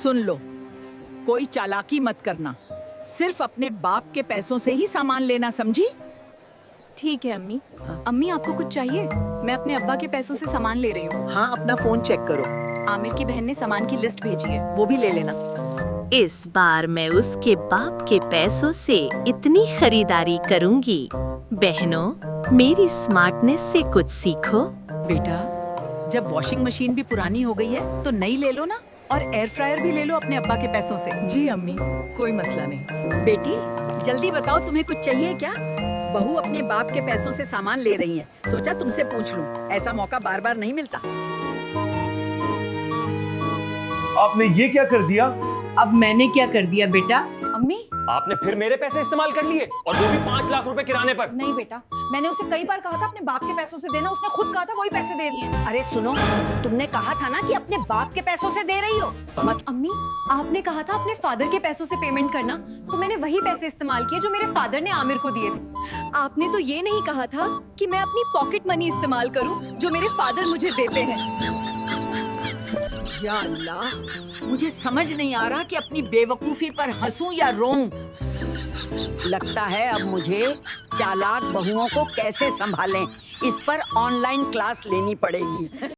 सुन लो, कोई चालाकी मत करना, सिर्फ अपने बाप के पैसों से ही सामान लेना, समझी? ठीक है अम्मी। अम्मी आपको कुछ चाहिए? मैं अपने अब्बा के पैसों से सामान ले रही हूँ। हाँ, अपना फोन चेक करो। आमिर की बहन ने सामान की लिस्ट भेजी है, वो भी ले लेना। इस बार मैं उसके बाप के पैसों से इतनी खरीदारी करूंगी। बहनों, मेरी स्मार्टनेस से कुछ सीखो। बेटा, जब वॉशिंग मशीन भी पुरानी हो गई है तो नई ले लो ना, और एयर फ्रायर भी ले लो अपने अब्बा के पैसों से। जी अम्मी, कोई मसला नहीं। बेटी, जल्दी बताओ तुम्हें कुछ चाहिए क्या? बहू अपने बाप के पैसों से सामान ले रही है, सोचा तुमसे पूछ लूं, ऐसा मौका बार बार नहीं मिलता। आपने ये क्या कर दिया? अब मैंने क्या कर दिया बेटा? अम्मी आपने फिर मेरे पैसे इस्तेमाल कर लिए, और वो भी 5 लाख रुपए किराने पर। नहीं बेटा, मैंने उसे कई बार कहा था अपने बाप के पैसों से देना, उसने खुद कहा था वही पैसे दे दिए। अरे सुनो, तुमने कहा था ना कि अपने बाप के पैसों से दे रही हो। अम्मी, आपने कहा था अपने फादर के पैसों से पेमेंट करना, तो मैंने वही पैसे इस्तेमाल किए जो मेरे फादर ने आमिर को दिए थे। आपने तो ये नहीं कहा था कि मैं अपनी पॉकेट मनी इस्तेमाल करूं जो मेरे फादर मुझे देते हैं। या अल्लाह, मुझे समझ नहीं आ रहा कि अपनी बेवकूफी पर हंसूं या रोऊं। लगता है अब मुझे चालाक बहुओं को कैसे संभालें, इस पर ऑनलाइन क्लास लेनी पड़ेगी।